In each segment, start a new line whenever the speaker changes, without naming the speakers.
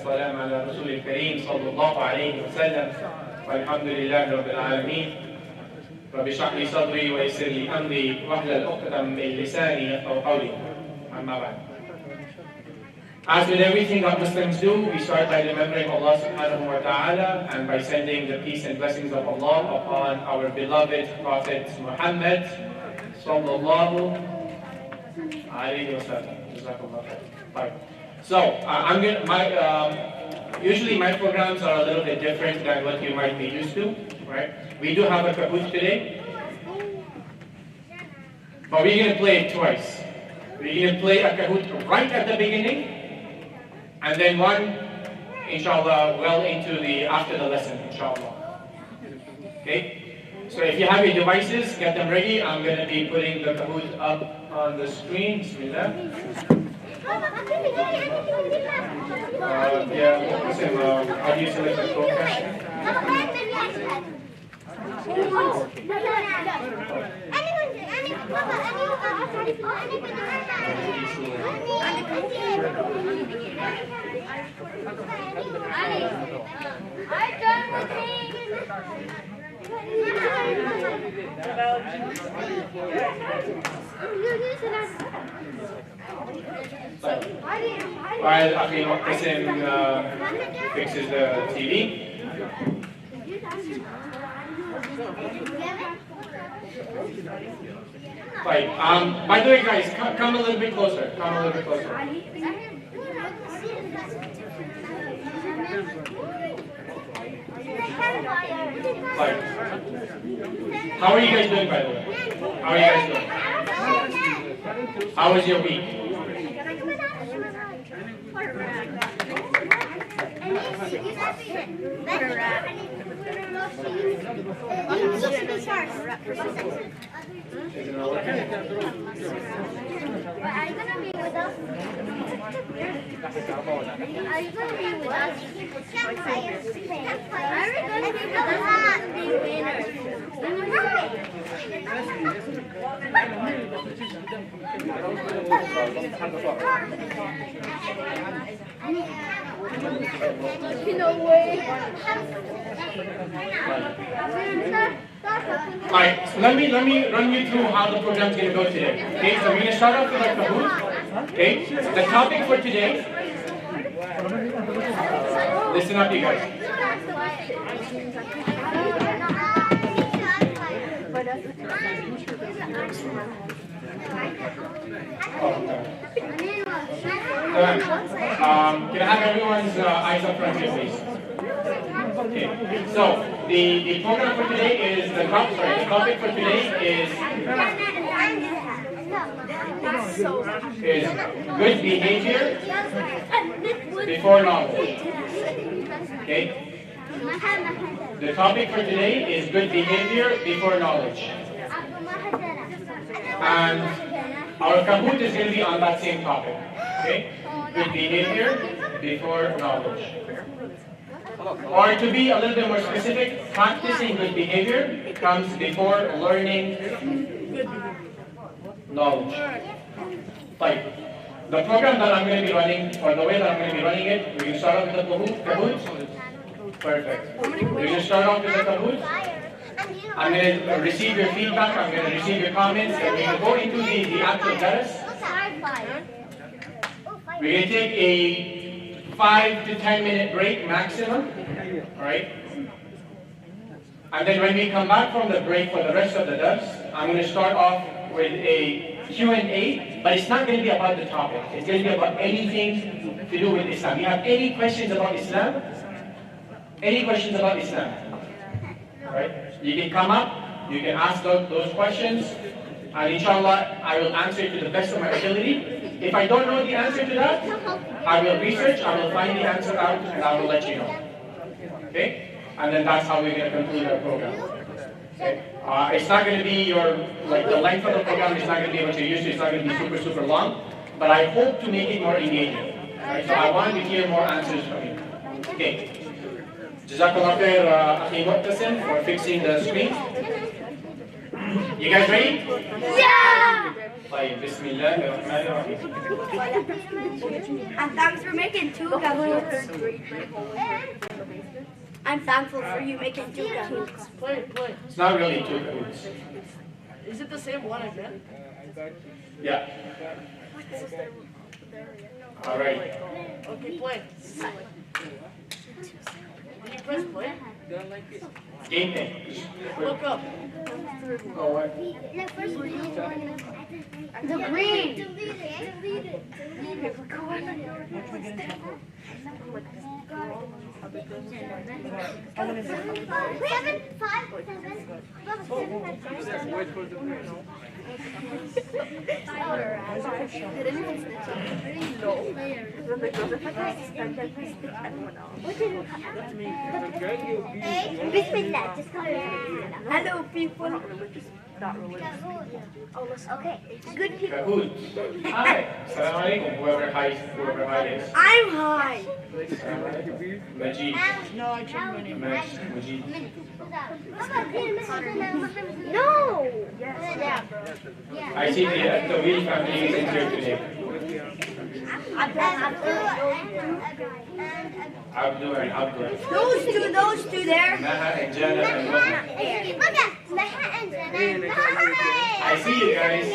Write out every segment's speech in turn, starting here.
والسلام على رسول الكريم صلى الله عليه وسلم والحمد لله رب العالمين رب اشرح لي صدري ويسر لي أمري واحلل عقدة من لساني يفقهوا قولي أما بعد. As with everything that Muslims do, we start by remembering Allah subhanahu wa ta'ala and by sending the peace and blessings of Allah upon our beloved Prophet Muhammad sallallahu alayhi wa sallam. So, usually my programs are a little bit different than what you might be used to, right? We do have a Kahoot today, but we're going to play it twice. We're going to play a Kahoot right at the beginning, and then one, inshallah, well into after the lesson, inshallah. Okay? So if you have your devices, get them ready. I'm going to be putting the Kahoot up on the screen. Bismillah. How do you select the broadcast? While Akhi Muqtasim fixes the TV. Right. By the way, guys, come a little bit closer. Come a little bit closer. Right. How are you guys doing, by the way? How are you guys doing? How was your week?
Are you gonna be with us? Are you gonna be with us? Are we gonna be with us? The winners. No way.
Alright, so let me run you through how the program is going to go today. Okay, so we're going to start off with our Kahoot. Okay, the topic for today. Listen up, you guys. Can I have everyone's eyes up front here, please? Okay, so the program for today is the topic for today is good behavior before knowledge. Okay, the topic for today is good behavior before knowledge, and our Kahoot is going to be on that same topic. Okay, good behavior before knowledge. Or to be a little bit more specific, practicing good behavior comes before learning knowledge. Like, the program that I'm going to be running, or the way that I'm going to be running it, we're going to start off with the Kahoot. Perfect. We're going to start off with the Kahoot. I'm going to receive your feedback, I'm going to receive your comments, and we're going to go into the actual dars. We're going to take a 5 to 10 minute break maximum, alright? And then when we come back from the break for the rest of the dars, I'm going to start off with a Q&A, but it's not going to be about the topic. It's going to be about anything to do with Islam. You have any questions about Islam? Any questions about Islam? Alright? You can come up, you can ask those questions, and inshallah, I will answer it to the best of my ability. If I don't know the answer to that, I will research, I will find the answer out, and I will let you know. Okay? And then that's how we're going to conclude our program. Okay? It's not going to be the length of the program is not going to be what you're used to, it's not going to be super, super long, but I hope to make it more engaging. Right? So I want to hear more answers from you. Okay. Jazakallah khair, Akhi Muqtasim, for fixing the screen. You guys ready?
Yeah!
طيب بسم الله الرحمن الرحيم.
And thanks for making two cahoots. I'm thankful for you making two cahoots.
Play.
It's not really two cahoots.
Is it the same one again?
Yeah. All right.
Okay, play. Can you press play?
Game thing.
Look up.
Oh, what?
The green. Bismillah, just call it. Hello, people.
Not religious.
Okay, good people.
Kahoot. Hi. Assalamu alaikum. Whoever hi is.
I'm high.
Majid.
No, I changed my name.
Majid.
No.
I see the Wheel family is in here today. Abdul and Abdul.
Those two there.
Maha and Jana and Mohammed.
Look at Maha and Jana.
I see you guys.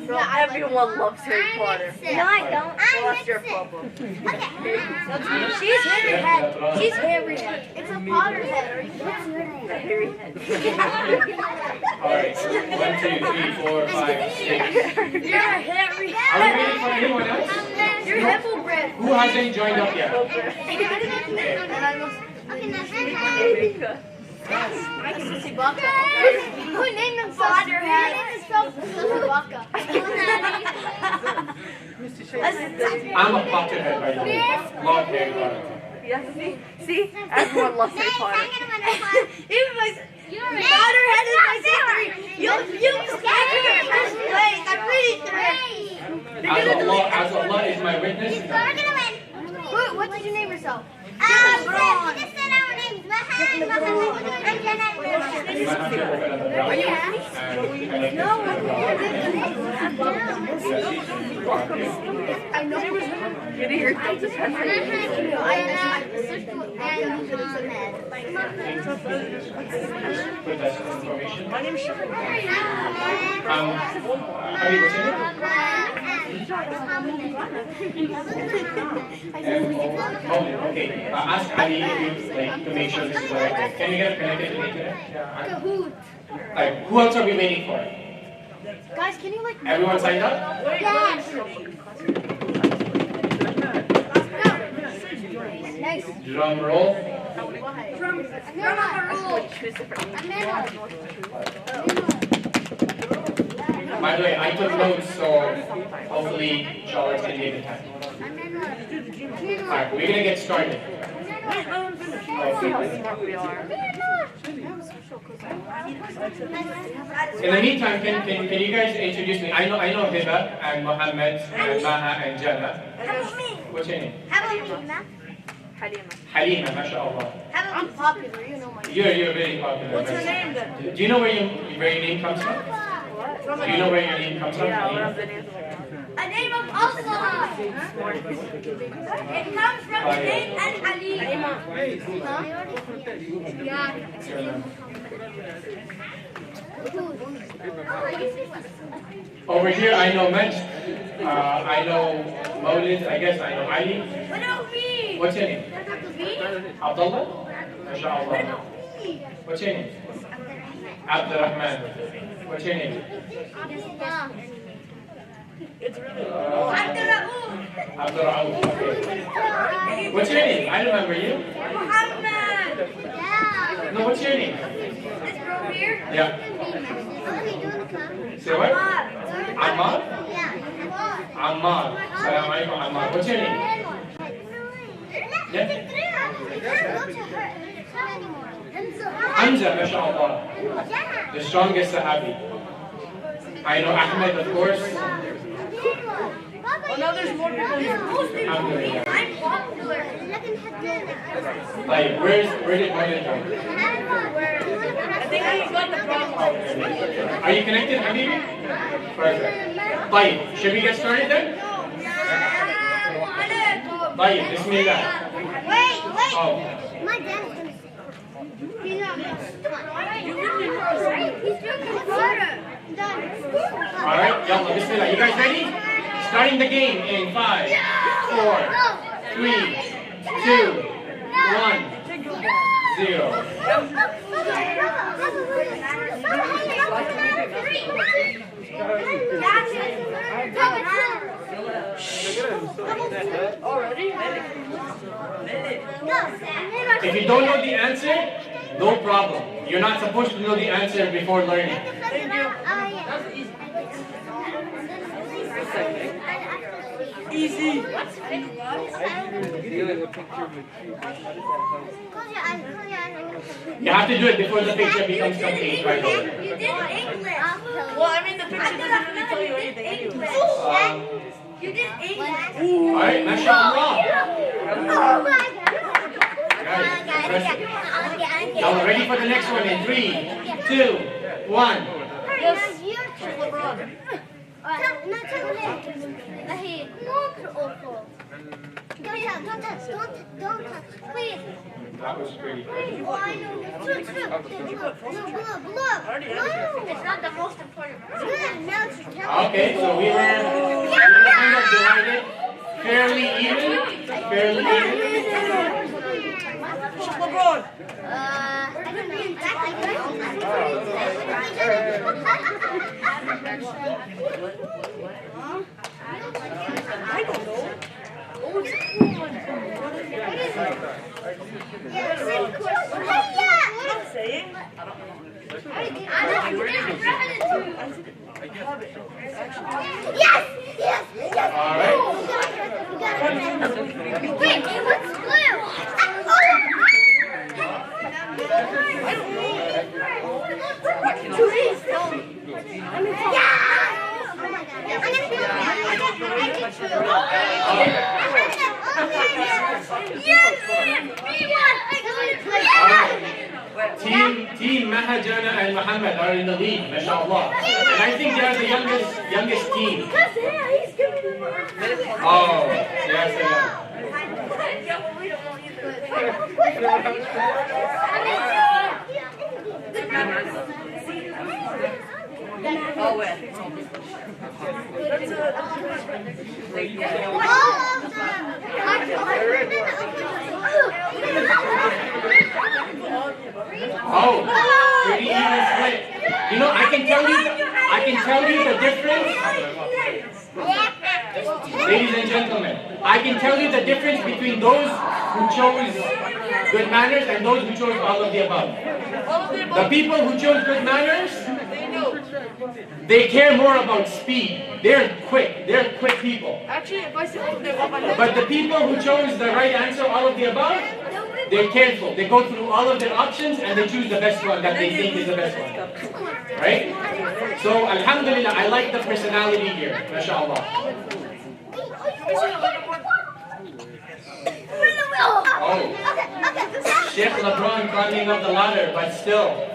Bro, everyone loves Harry Potter.
No, I don't.
Well, that's your problem.
She's Harry head. She's Harry head. It's a Potter head.
Harry head.
Alright, 1, 2, 3, 4, 5, 6.
You're a Harry
Are we waiting for anyone else?
You're Hippogriff.
Who hasn't joined up yet?
Who named him Potterhead? Waka.
I'm a Potterhead, by the way. Love Harry Potter.
Yeah, see? Everyone loves Harry Potter.
Even my Potterhead is my sister. You wait, I'm pretty sure.
As Allah is my witness.
What did you name yourself?
You might have to open up the browser and connect it to the browser.
I know.
You need your kids to test
Put that information.
My name is Shafir.
Ali, what's your name? Okay. Ask Ali if you like to make sure this is the right thing. Can you get connected to the internet?
Kahoot.
Like, who else are we waiting for?
Guys, can you like...
Everyone signed up?
Yes. Nice.
Drum roll.
From
By the way, I took notes, so hopefully Charlotte's going to give it time. Alright, we're going to get started. In the meantime, can you guys introduce me? I know Hiba and Mohammed and Maha and Jana. What's your name?
How about me,
Halima, mashallah.
How about me popular? You know my name.
You're very popular.
What's your name then?
Do you know where your name comes from? Do you know where your name comes from?
Yeah, one
Halima?
of the names of
A name of Allah. It comes from the name Al-Ali. Yeah.
Over here, I know Majd. I know Maulid. I guess I know Ali.
What about me?
What's your name?
Me?
Abdullah? MashaAllah. What's your name? Abdurrahman. What's your name? Abdurrahman. Okay. What's your name? I remember you.
Muhammad. Yeah.
No, what's your name?
This girl here?
Yeah. Say what? Ammar? Ammar. Assalamu alaikum, Ammar. What's your name? Yeah. Hamza, mashallah. The strongest Sahabi. I know Ahmed, of course.
Oh, no, there's more people here.
Alhamdulillah.
I'm popular.
Like, where did Maulid come?
I think I
Are you connected, Habibi? Perfect. طيب, should we get started then? طيب, Bismillah.
Wait.
Oh.
My dad's gonna say. He's not gonna He's drinking water.
Alright, yalla, Bismillah. You guys ready? Starting the game in 5, 4, 3, 2, 1, 0. If you don't know the answer, no problem. You're not supposed to know the answer before learning.
Easy.
You have to do it before the picture becomes complete, right away.
You did English.
Well, I mean, the picture doesn't really tell you anything anyway.
You did English.
Alright, mashallah.
Oh my
Guys, y'all ready for the next one in 3, 2, 1.
Yes.
LeBron. Don't touch, please.
That was pretty good.
It's not the most important.
Okay, so we were kind of divided fairly even.
LeBron. I don't know. Oh, it's a cool one. I'm saying.
Yes!
All right.
Wait, what's blue?
Team Mahajana and Muhammad are in the lead, mashallah. And I think they are the youngest team. Oh, yes, they are.
Oh, wait.
Oh, pretty even split. You know, I can tell you the difference. Ladies and gentlemen, I can tell you the difference between those who chose good manners and those who chose all of the above. The people who chose good manners, they care more about speed. They're quick people.
Actually, if I say something,
But the people who chose the right answer, all of the above, they're careful. They go through all of their options and they choose the best one that they think is the best one. Right? So, alhamdulillah, I like the personality here. MashaAllah. Oh. Sheikh LeBron climbing up the ladder, but still.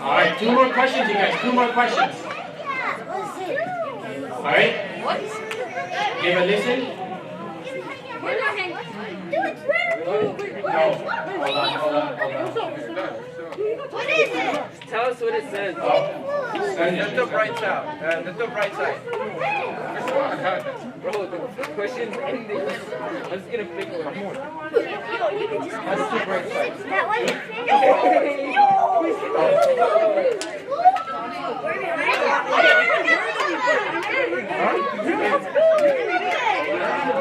Alright, 2 more questions, you guys. 2 more questions. Alright? Give a listen. No. Hold on.
What is it?
Tell us what it says.
That's
the bright side. That's the bright side. Bro, the question's ending. I'm just gonna pick one more. That's the bright side.
That was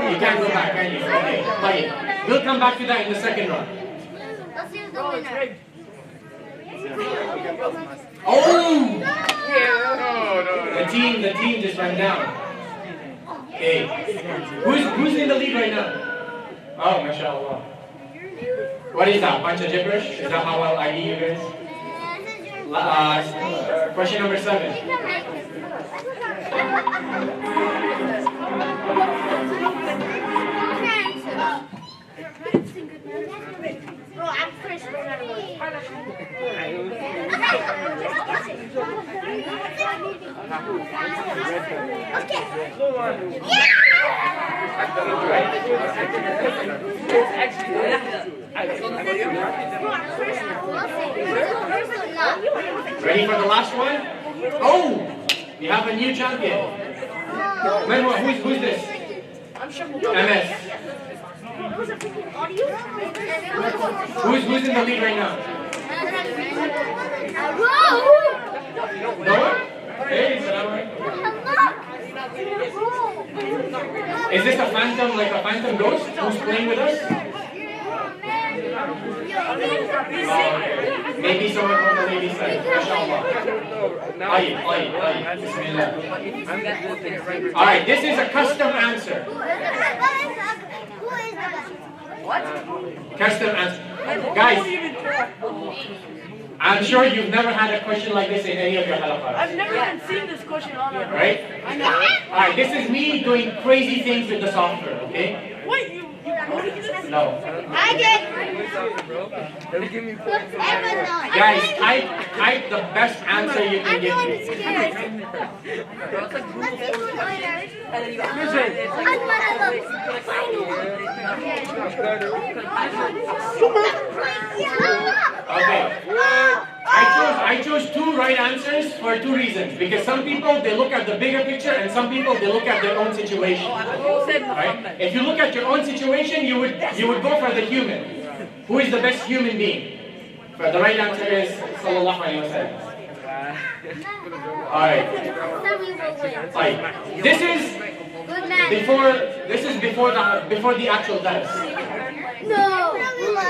You can't go back, can you? Okay, fine. We'll come back to that in the second round.
Let's use the winner.
Oh! The team just went down. Okay. Who's in the lead right now? Oh, mashallah. What is that? Bunch of gibberish? Is that how I'll ID you guys? Question number 7.
Bro, I'm first.
Ready for the last one? Oh! We have a new champion. Who's this? MS. Who's in the lead right now? No one? Hey, is this a phantom, like a phantom ghost who's playing with us? Maybe someone from the ladies' side. MashaAllah. Bismillah. Alright, this is a custom answer.
What?
Custom answer. Guys, I'm sure you've never had a question like this in any of your halaqas.
I've never even seen this question on our
right?
I know.
Alright, this is me doing crazy things with the software, okay?
Wait, you coding this?
No.
I did.
Guys, type the best answer you can give me. Okay. I chose two right answers for two reasons. Because some people, they look at the bigger picture, and some people, they look at their own situation. Right? If you look at your own situation, you would go for the human. Who is the best human being? But the right answer is Sallallahu Alaihi Wasallam. Alright. This is before the actual dance.
No.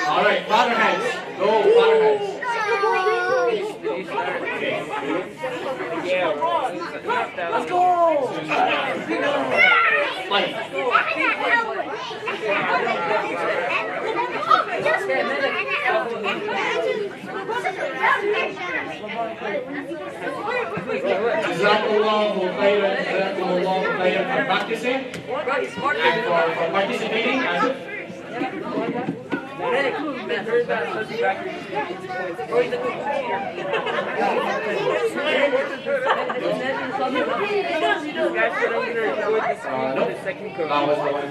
Alright, father hands. Go, father hands.
Let's go!
Like. Jazakumullahu khairan, jazakumullahu khairan for practicing and for participating. That was the one.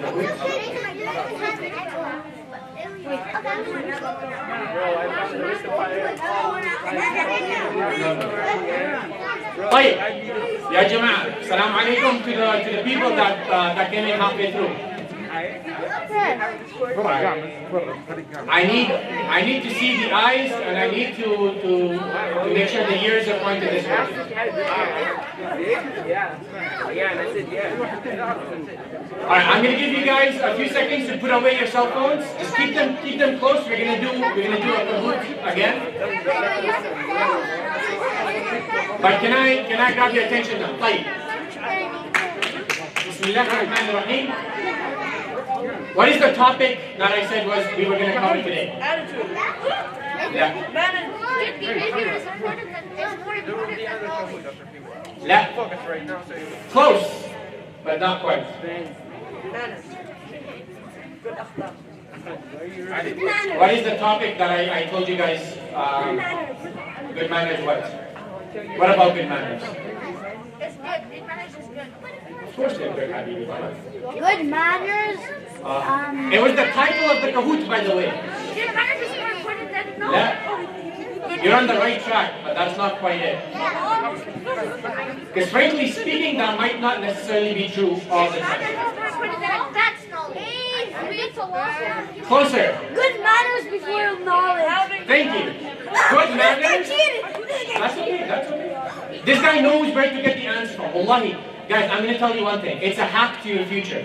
طيب يا جماعة السلام عليكم to the people that came in halfway through. I need to see the eyes, and I need to make sure the ears are pointed this way. Alright, I'm gonna give you guys a few seconds to put away your cell phones. Just keep them close. We're gonna do a kahoot again. But can I grab your attention now? Play. Bismillahirrahmanirrahim. What is the topic that I said was we were going to cover today?
Attitude.
Yeah.
Good behavior is important
Yeah. Close, but not quite.
Manners. Good akhlaq.
What is the topic that I told you guys? Good manners what? What about good manners?
It's good. Good manners is good.
Of course they're good, Habibi.
Good manners.
It was the title of the kahoot, by the way.
Good manners is more important than no.
Yeah. You're on the right track, but that's not quite it. Because frankly speaking, that might not necessarily be true all the time.
That's knowledge.
Closer.
Good manners before knowledge.
Thank you. Good manners. That's okay. That's okay. This guy knows where to get the answer from. Wallahi. Guys, I'm going to tell you one thing. It's a hack to your future.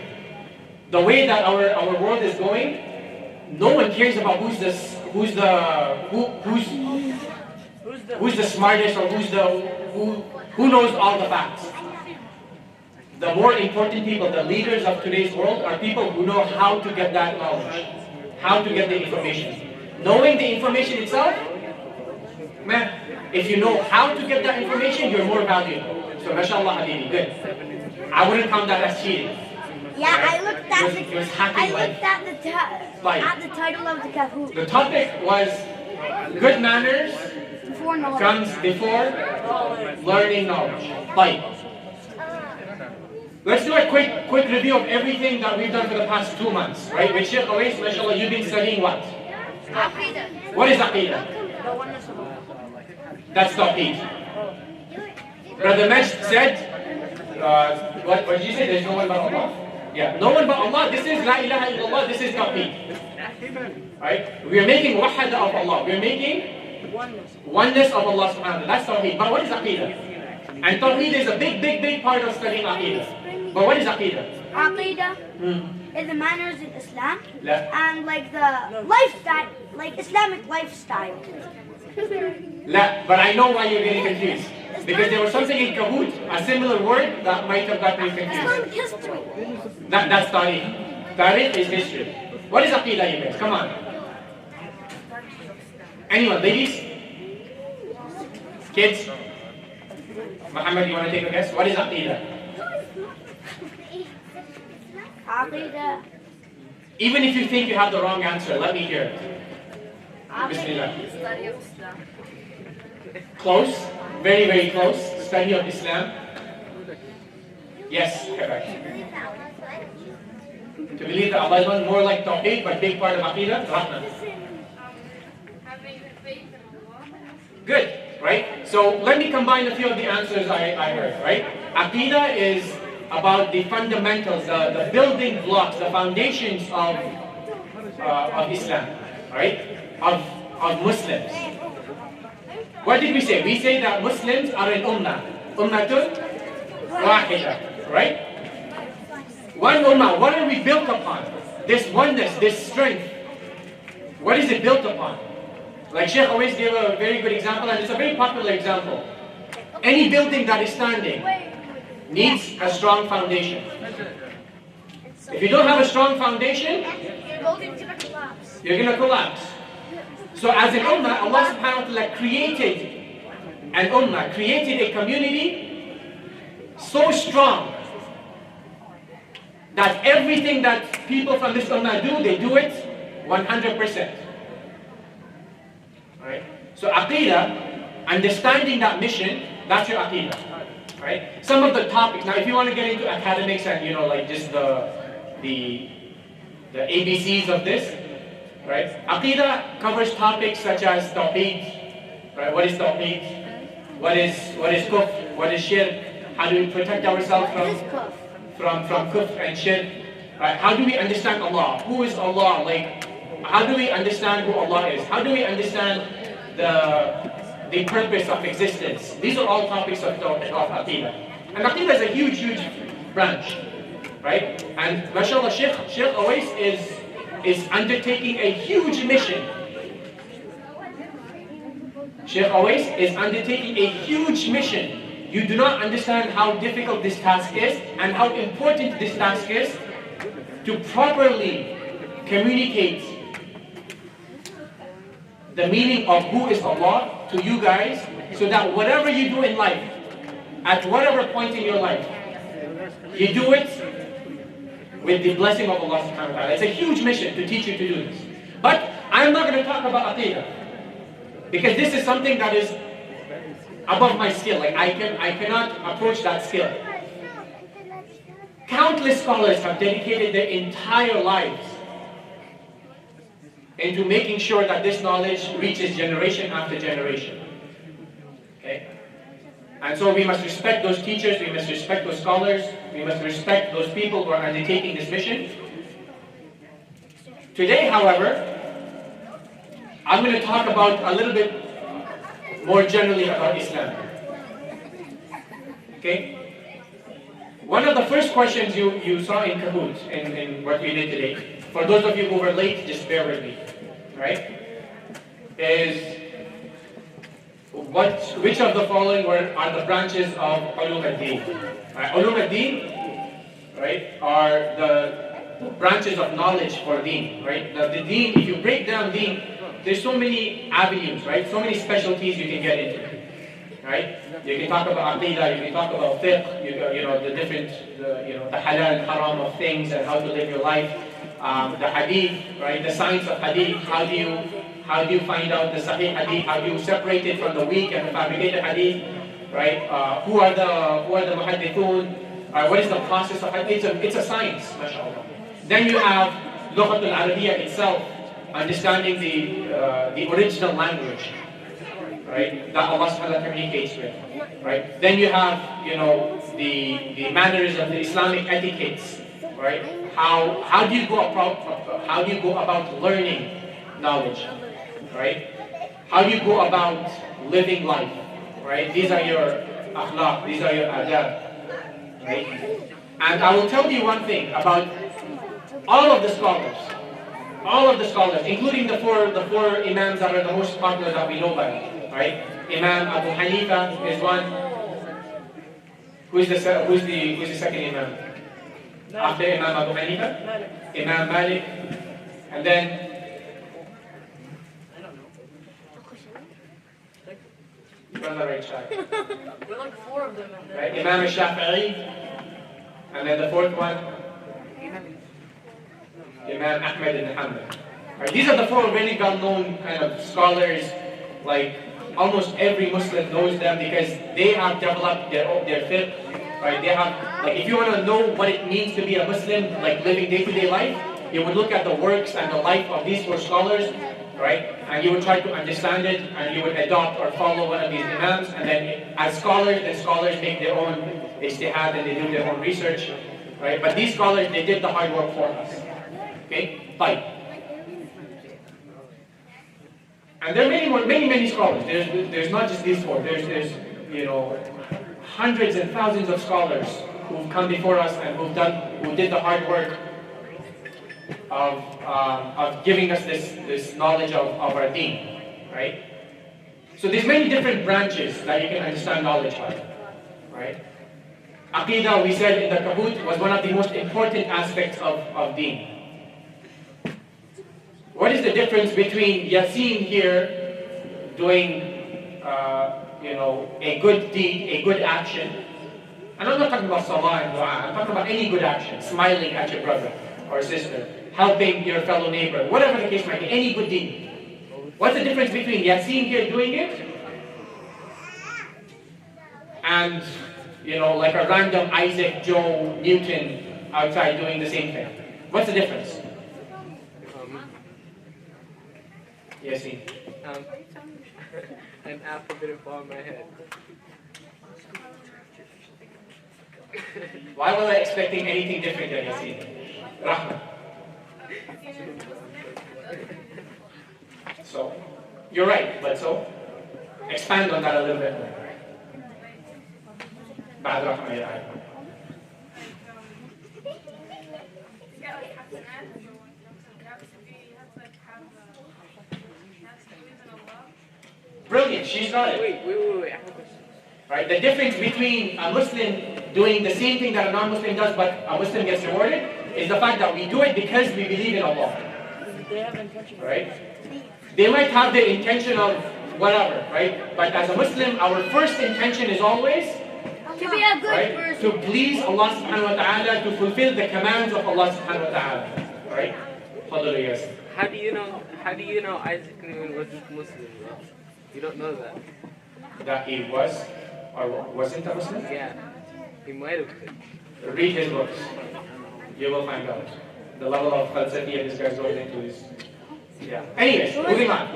The way that our world is going, no one cares about who's the smartest or who knows all the facts. The more important people, the leaders of today's world, are people who know how to get that knowledge, how to get the information. Knowing the information itself, man, if you know how to get that information, you're more valuable. So, mashallah, Habibi, good. I wouldn't count that as cheating.
Yeah, I looked at the title of the kahoot.
The topic was good manners
Before knowledge.
comes before learning knowledge. Like, Let's do a quick review of everything that we've done for the past 2 months, right? With Sheikh Awais, mashallah, you've been studying what?
Aqidah.
What is Aqidah? That's Tawheed. Brother Mesh said, what did you say? There's no one but Allah? Yeah, no one but Allah. This is La ilaha illallah, this is Tawheed. Right? We are making wahada of Allah. We are making oneness of Allah subhanahu wa ta'ala. That's Tawheed. But what is Aqidah? And Tawheed is a big part of studying Aqidah. But what is Aqidah?
Aqidah is the manners in Islam
La.
and like the lifestyle, like Islamic lifestyle.
La, but I know why you're getting confused. Because there was something in Kahoot, a similar word that might have gotten you confused.
Islamic history.
That's Tariq. Tariq is history. What is Aqidah, you guys? Come on. Anyone, ladies? Kids? Muhammad, you want to take a guess? What is Aqidah?
Aqidah.
Even if you think you have the wrong answer, let me hear it. Bismillah.
Study of Islam.
Close. Very close. Study of Islam. Yes, correct. To believe that Allah is one, more like Tawheed, but big part of Aqidah. Rahman. Good, right? So let me combine a few of the answers I heard, right? Aqidah is about the fundamentals, the building blocks, the foundations of Islam, right? Of Muslims. What did we say? We say that Muslims are an ummah. Ummatun wahida, right? One ummah. What are we built upon? This oneness, this strength. What is it built upon? Like Sheikh always gave a very good example, and it's a very popular example. Any building that is standing needs a strong foundation. If you don't have a strong foundation, you're going to collapse. So as an ummah, Allah subhanahu wa ta'ala created an ummah, created a community so strong that everything that people from this ummah do, they do it 100%. Right? So Aqidah, understanding that mission, that's your Aqidah. Right? Some of the topics, now if you want to get into academics and like just the ABCs of this, right? Aqidah covers topics such as Tawheed, right? What is Tawheed? What is kufr? What is shirk? How do we protect ourselves from kufr and shirk? Right? How do we understand Allah? Who is Allah? Like, how do we understand who Allah is? How do we understand the purpose of existence? These are all topics of Aqidah. And Aqidah is a huge branch, right? And mashallah, Sheikh Awais is undertaking a huge mission. Sheikh Awais is undertaking a huge mission. You do not understand how difficult this task is and how important this task is to properly communicate the meaning of who is Allah to you guys, so that whatever you do in life, at whatever point in your life, you do it with the blessing of Allah subhanahu wa ta'ala. It's a huge mission to teach you to do this. But I'm not going to talk about Aqidah, because this is something that is above my skill. Like I cannot approach that skill. Countless scholars have dedicated their entire lives into making sure that this knowledge reaches generation after generation. Okay? And so we must respect those teachers, we must respect those scholars, we must respect those people who are undertaking this mission. Today, however, I'm going to talk about a little bit more generally about Islam. Okay? One of the first questions you saw in Kahoot, in what we did today, for those of you who were late, just bear with me, right? Is which of the following are the branches of Ulum ad-Din? Ulum ad-Din, right, are the branches of knowledge for Deen, right? The Deen, if you break down Deen, there's so many avenues, right? So many specialties you can get into, right? You can talk about Aqidah, you can talk about fiqh, the different, the halal and haram of things and how to live your life. The hadith, right? The science of hadith. How do you find out the sahih hadith? How do you separate it from the weak and the fabricated hadith, right? Who are the muhaddithun? What is the process of hadith? It's a science, mashallah. Then you have Lughat al-Arabiya itself, understanding the original language, right, that Allah subhanahu wa ta'ala communicates with, right? Then you have, the mannerism, the Islamic etiquettes, right? How do you go about learning knowledge, right? How do you go about living life, right? These are your akhlaq, these are your adab, right? And I will tell you one thing about all of the scholars, including the four imams that are the most popular that we know by, right? Imam Abu Hanifa is one. Who's the second imam? After Imam Abu Hanifa? Imam Malik. And then you're on the right track.
We're like 4 of them in there.
Right? Imam Shafi'i. And then the fourth one, Imam Ahmed ibn Hanbal. Right? These are the 4 really well-known kind of scholars. Like almost every Muslim knows them because they have developed their fiqh. Right? They have, like, if you want to know what it means to be a Muslim, like living day-to-day life, you would look at the works and the life of these 4 scholars, right? And you would try to understand it, and you would adopt or follow one of these imams. And then, as scholars, the scholars make their own ijtihad and they do their own research, right? But these scholars, they did the hard work for us. Okay, fine. And there are many scholars. There's not just these 4. There's hundreds and thousands of scholars who've come before us and who did the hard work of giving us this knowledge of our deen, right? So there's many different branches that you can understand knowledge by, right? Aqidah, we said in the Kahoot, was one of the most important aspects of deen. What is the difference between Yasin here doing a good deed, a good action? And I'm not talking about salah and dua, I'm talking about any good action, smiling at your brother or sister, helping your fellow neighbor, whatever the case might be, any good deed. What's the difference between Yasin here doing it and, like a random Isaac, Joe, Newton outside doing the same thing? What's the difference? Yasin.
An apple didn't fall on my head.
Why was I expecting anything different than Yasin? Rahman. So, you're right, but so, expand on that a little bit more. بعد رحمة يا عالم. Brilliant, she's got it.
Wait. I have a question.
Right, the difference between a Muslim doing the same thing that a non-Muslim does, but a Muslim gets rewarded, is the fact that we do it because we believe in Allah.
They have intention.
Right? They might have the intention of whatever, right? But as a Muslim, our first intention is always
To be a good
right, to
person.
please Allah subhanahu wa ta'ala, to fulfill the commands of Allah subhanahu wa ta'ala. Right? Fadlu, yes.
How do you know Isaac Newton wasn't Muslim, bro? You don't know that.
That he was or wasn't a Muslim?
Yeah. He might have been.
Read his books. You will find out. The level of falsafiyya this guy's going into is... Yeah. Anyways, moving on.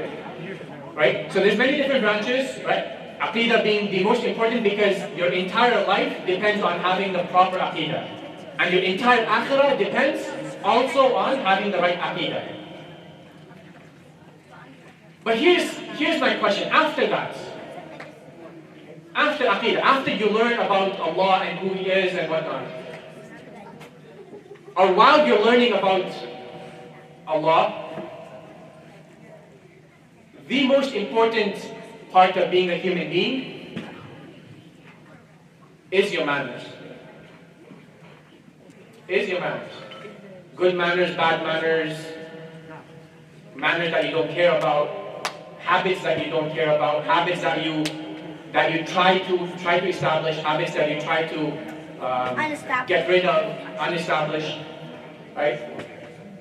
Right? So there's many different branches, right? Aqidah being the most important because your entire life depends on having the proper Aqidah. And your entire Akhirah depends also on having the right Aqidah. But here's my question. After that, after Aqidah, after you learn about Allah and who He is and whatnot, or while you're learning about Allah, the most important part of being a human being is your manners. Is your manners. Good manners, bad manners, manners that you don't care about, habits that you don't care about, habits that you try to establish, habits that you try to get rid of, unestablish, right?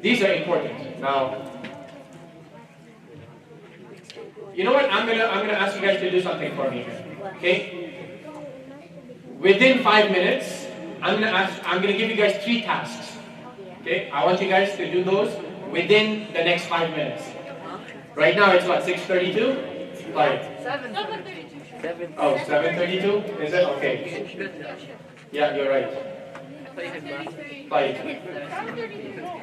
These are important. Now, you know what? I'm gonna ask you guys to do something for me. Okay? Within 5 minutes, I'm gonna give you guys 3 tasks. Okay, I want you guys to do those within the next 5 minutes. Right now it's what, 6:32? Like
7:32.
oh, 7:32? Is it? Okay. Yeah, you're right. Like,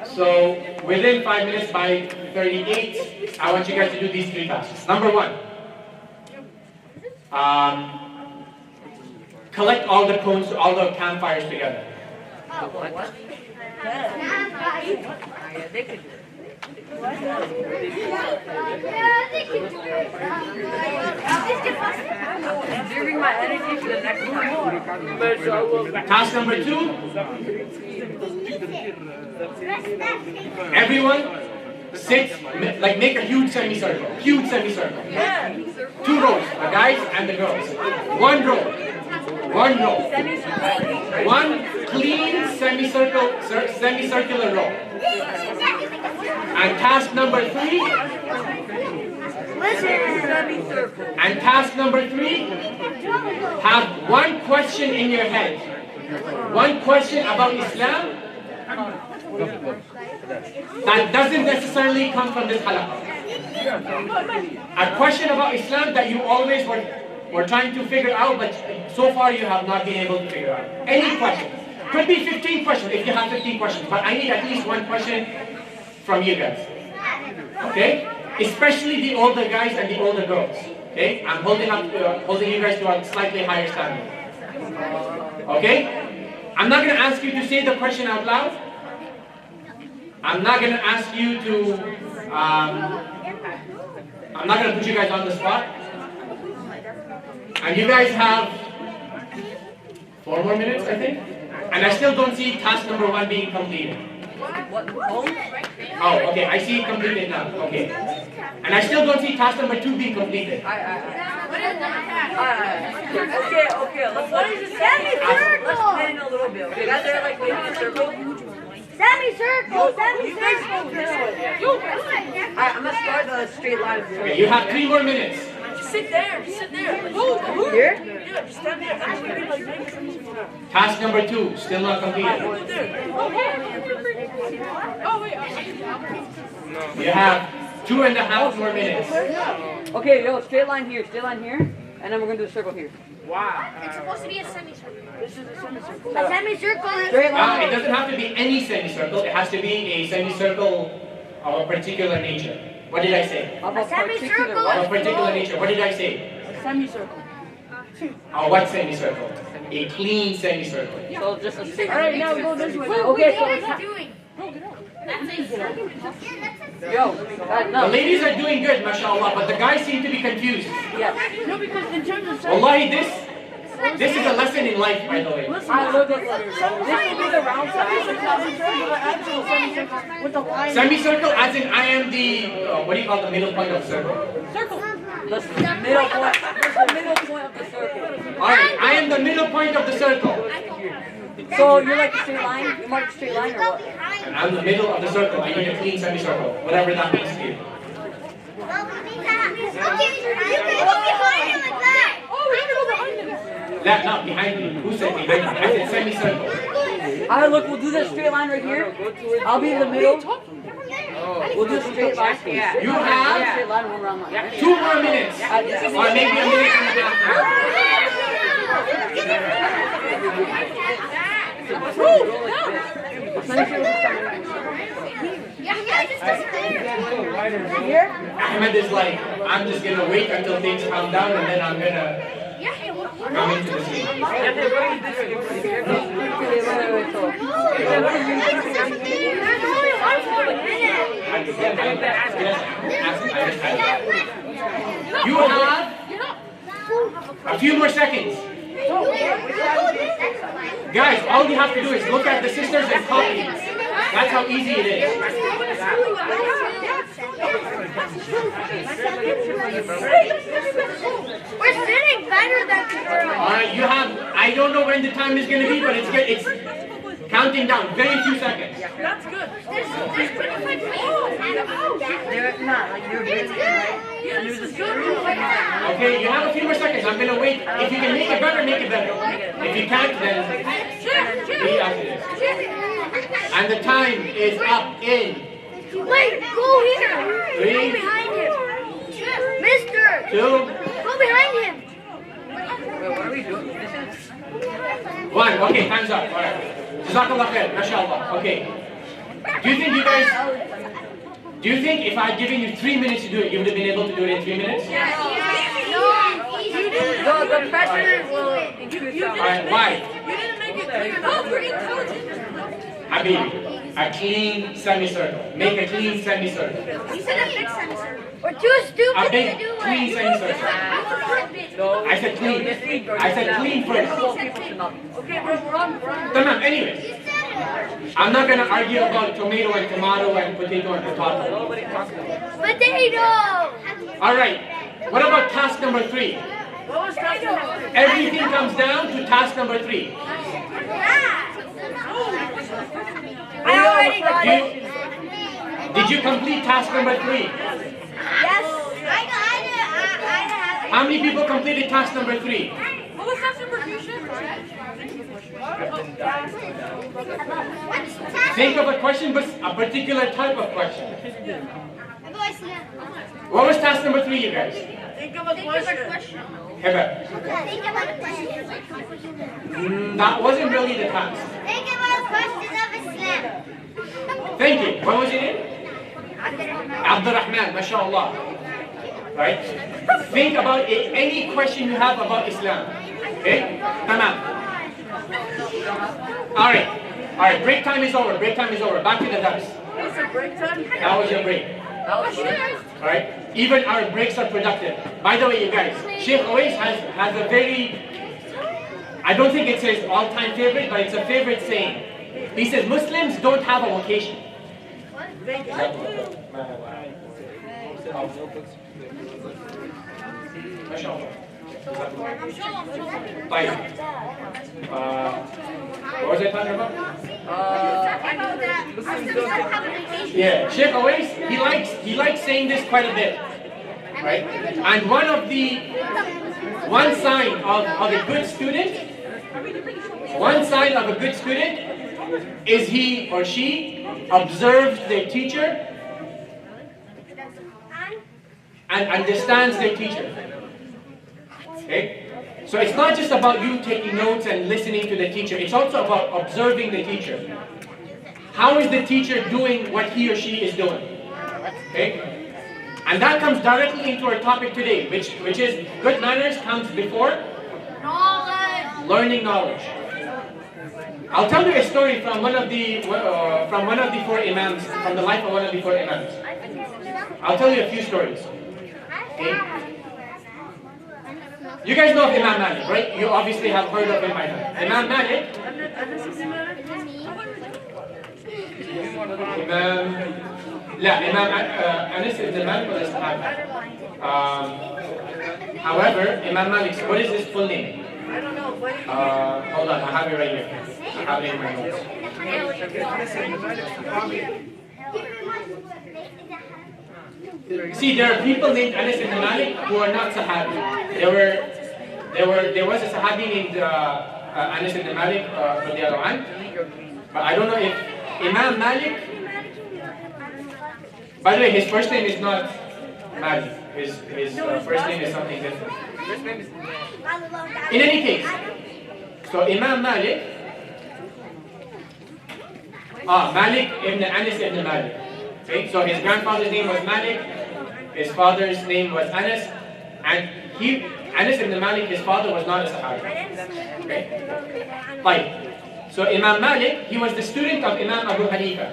so within 5 minutes, by 38, I want you guys to do these 3 tasks. Number 1, collect all the cones, all the campfires together.
What? Yeah, they could do it. I'm saving my energy for the next one.
Task number 2, everyone sit, like make a huge semicircle. Huge semicircle. 2 rows, the guys and the girls. 1 row. 1 row. 1 clean semicircular row. And task number 3. And task number 3, have 1 question in your head. 1 question about Islam that doesn't necessarily come from this halaqah. A question about Islam that you always were trying to figure out, but so far you have not been able to figure out. Any question. Could be 15 questions if you have 15 questions, but I need at least 1 question from you guys. Okay? Especially the older guys and the older girls. Okay? I'm holding you guys to a slightly higher standard. Okay? I'm not going to ask you to say the question out loud. I'm not going to ask you to, I'm not going to put you guys on the spot. And you guys have 4 more minutes, I think. And I still don't see task number 1 being completed.
What?
Oh, okay, I see it completed now. Okay. And I still don't see task number 2 being completed.
Okay. Let's play in a little bit. Okay, guys, they're like waiting in a circle.
Semicircle.
You guys go this way. I'm gonna start the straight line.
Okay, you have 3 more minutes.
Just sit there. Here? Yeah, just stand there.
Task number 2, still not completed. You have 2.5 more minutes.
Okay, yo, straight line here, and then we're gonna do a circle here.
It's supposed to be a semicircle.
This is a semicircle.
A semicircle.
Straight line.
It doesn't have to be any semicircle. It has to be a semicircle of a particular nature. What did I say?
Of a particular
Of a particular nature. What did I say?
A semicircle.
What semicircle? A clean semicircle.
So just a straight.
Alright, now go this way.
Okay, so
doing?
yo,
The
no.
ladies are doing good, mashallah, but the guys seem to be confused.
Yes.
No, because in terms of
Wallahi, this is a lesson in life, by the way.
I look at letters.
this would be the round size, the semicircle, the actual semicircle with the line.
Semicircle, as in I am the, what do you call the middle point of the circle?
Circle.
The middle point. Where's the middle point of the circle?
Alright, I am the middle point of the circle.
So you're like a straight line? You mark a straight line or what?
And I'm the middle of the circle. I need a clean semicircle, whatever that means to you.
Okay, you can go behind him like that.
Oh, we have to go behind him.
That, not behind me. Who said behind me? I said semicircle.
Alright, look, we'll do that straight line right here. I'll be in the middle. We'll do a straight line. Yeah.
You
One
have
straight line, one round line. Right?
2 more minutes. Or maybe a minute and a half.
Here?
Ahmed is like, I'm just gonna wait until things calm down and then I'm gonna come into the scene. You have a few more seconds. Guys, all you have to do is look at the sisters and copy. That's how easy it is.
We're sitting better than the girl.
Alright, you have, I don't know when the time is going to be, but it's counting down. Very few seconds.
That's good.
There's 25 people.
They're not, like, you're really right.
Yeah,
There's
Okay, you have a few more seconds. I'm gonna wait. If you can make it better, make it better. If you can't, then be as it is. And the time is up in
Wait, go here.
3,
Go behind him. Mister,
2,
go behind him.
Wait, what are we doing?
1. Okay, time's up. All right. Jazakallah khair. MashaAllah. Okay. Do you think if I had given you 3 minutes to do it, you would have been able to do it in 3 minutes?
The pressure will increase.
Alright, why?
You didn't make it clear. No, we're intelligent.
Habibi, a clean semicircle. Make a clean semicircle.
You said a big semicircle. We're too stupid
A big,
to do
clean
it.
semicircle. I said clean. I said clean first.
Okay, we're on.
Tamam, anyways. I'm not going to argue about tomato and tomato and potato and potato.
Potato.
Alright, what about task number 3?
What was that?
Everything comes down to task number 3.
I already got it.
Did you complete task number 3?
Yes. I
How many people completed task number 3?
What was that supervision?
Think of a question, but a particular type of question. What was task number 3, you guys?
Think of a question.
Heba.
Think about the question.
That wasn't really the task.
Think about questions of Islam.
Thank you. What was your name? Abdurrahman, mashallah. Right? Think about any question you have about Islam. Okay? Tamam. Alright, break time is over. Break time is over. Back to the dars.
What's the break time?
That was your break. Alright? Even our breaks are productive. By the way, you guys, Sheikh always has a very, I don't think it's his all-time favorite, but it's a favorite saying. He says, Muslims don't have a vocation. What was I talking about? Yeah, Sheikh always, he likes saying this quite a bit. Right? And one sign of a good student, is he or she observes their teacher and understands their teacher. Okay? So it's not just about you taking notes and listening to the teacher, it's also about observing the teacher. How is the teacher doing what he or she is doing? Okay? And that comes directly into our topic today, which is good manners comes before learning knowledge. I'll tell you a story from one of the 4 imams, from the life of one of the 4 imams. I'll tell you a few stories. Okay? You guys know of Imam Malik, right? You obviously have heard of him by now. Imam Malik. Imam Anas ibn Malik was a Sahaba. However, Imam Malik, what is his full name?
I don't know.
Hold on, I have it right here. I have it in my notes. See, there are people named Anas ibn Malik who are not Sahabi. There was a Sahabi named Anas ibn Malik, but I don't know if Imam Malik. By the way, his first name is not Malik. His first name is something different. In any case, so Imam Malik, Malik ibn Anas ibn Malik. Okay, so his grandfather's name was Malik, his father's name was Anas, and Anas ibn Malik, his father was not a Sahabi. Okay? Fine. So Imam Malik, he was the student of Imam Abu Hanifa.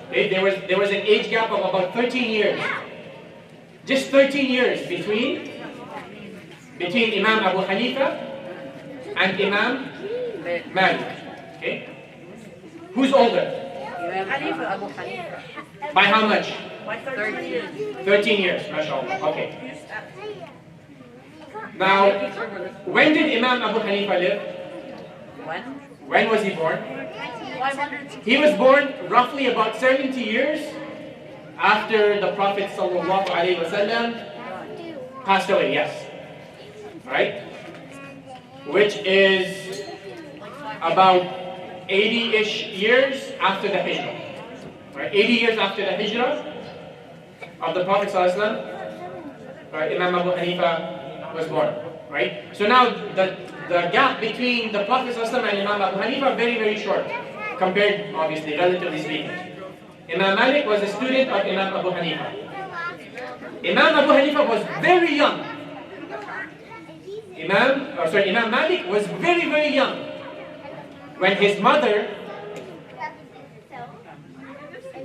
Okay? There was an age gap of about 13 years. Just 13 years between Imam Abu Hanifa and Imam Malik. Okay? Who's older?
Abu Hanifa.
By how much?
By 13 years.
13 years, mashallah. Okay. Now, when did Imam Abu Hanifa live? When was he born?
500.
He was born roughly about 70 years after the Prophet ﷺ passed away, yes. Right? Which is about 80-ish years after the Hijrah. Right? 80 years after the Hijrah of the Prophet ﷺ, right, Imam Abu Hanifa was born. Right? So now the gap between the Prophet ﷺ and Imam Abu Hanifa very, very short, compared, obviously, relatively speaking. Imam Malik was a student of Imam Abu Hanifa. Imam Abu Hanifa was very young. Imam Malik was very, very young when his mother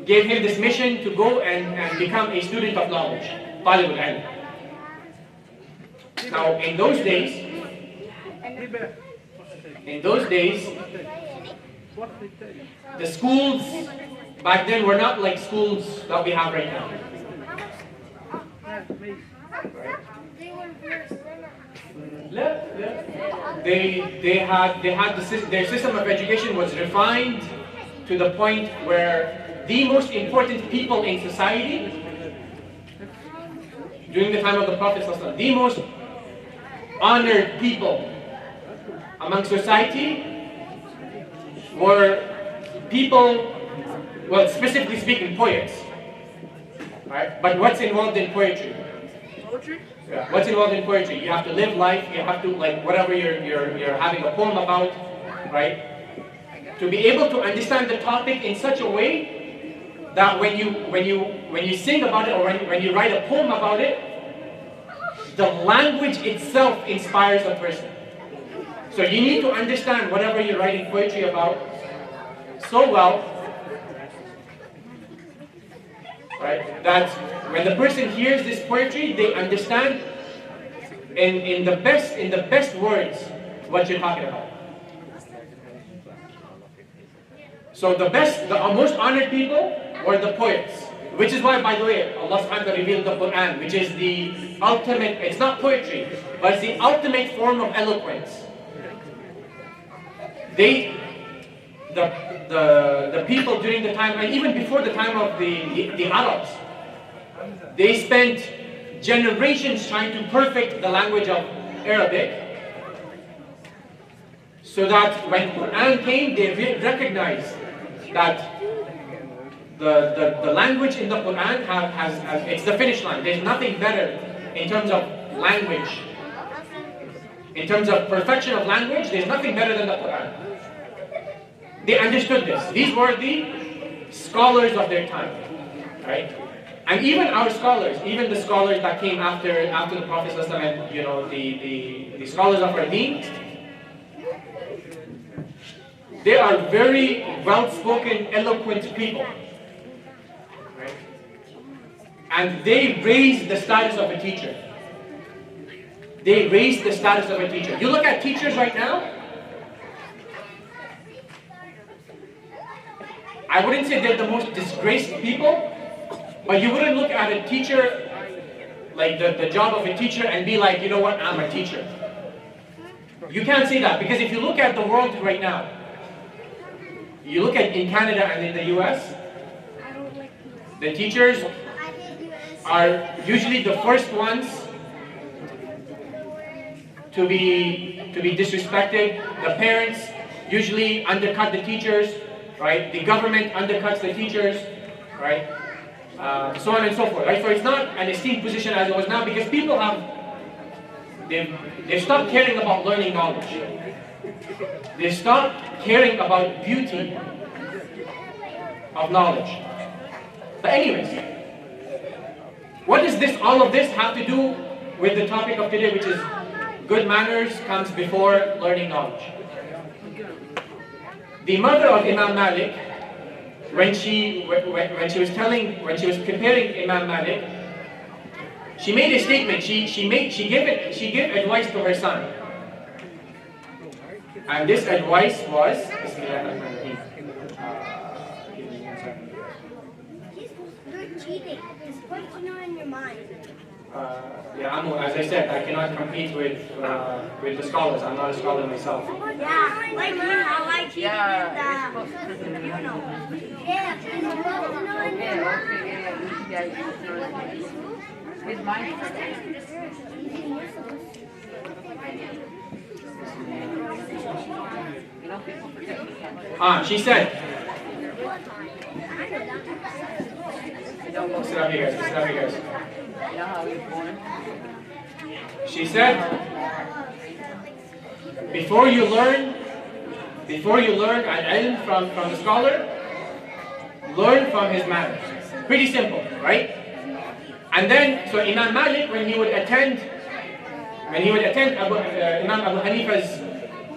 gave him this mission to go and become a student of knowledge, talib al-ilm. Now, in those days, the schools back then were not like schools that we have right now. Their system of education was refined to the point where the most important people in society during the time of the Prophet ﷺ, the most honored people among society were people, well, specifically speaking, poets. Right? But what's involved in poetry? Poetry? Yeah. What's involved in poetry? You have to live life. You have to, like, whatever you're having a poem about, right? To be able to understand the topic in such a way that when you sing about it, or when you write a poem about it, the language itself inspires a person. So you need to understand whatever you're writing poetry about so well, right, that when the person hears this poetry, they understand in the best words what you're talking about. So the most honored people were the poets, which is why, by the way, Allah subhanahu wa ta'ala revealed the Quran, which is the ultimate, it's not poetry, but it's the ultimate form of eloquence. The people during the time, and even before the time of the Arabs, they spent generations trying to perfect the language of Arabic, so that when Quran came, they recognized that the language in the Quran it's the finish line. There's nothing better in terms of language. In terms of perfection of language, there's nothing better than the Quran. They understood this. These were the scholars of their time, right? And even our scholars, even the scholars that came after the Prophet ﷺ, and the scholars of our deen, they are very well-spoken, eloquent people, right? And they raise the status of a teacher. They raise the status of a teacher. You look at teachers right now, I wouldn't say they're the most disgraced people, but you wouldn't look at a teacher, like the job of a teacher, and be like, you know what, I'm a teacher. You can't say that, because if you look at the world right now, you look at in Canada and in the US, the teachers are usually the first ones to be disrespected. The parents usually undercut the teachers, right? The government undercuts the teachers, right? So on and so forth, right? So it's not an esteemed position as it was now, because people they've stopped caring about learning knowledge. They stopped caring about beauty of knowledge. But anyways, what does all of this have to do with the topic of today, which is good manners comes before learning knowledge? The mother of Imam Malik, when she was preparing Imam Malik, she made a statement. She gave advice to her son, and this advice was,
You're cheating. Just put in your mind.
As I said, I cannot compete with the scholars. I'm not a scholar myself.
Yeah, like how I cheated
His mind.
She said. Sit up here, guys. Sit up here, guys.
You know how he was born?
She said, before you learn al-ilm from the scholar, learn from his manners. Pretty simple, right? And then, so Imam Malik, when he would attend Imam Abu Hanifa's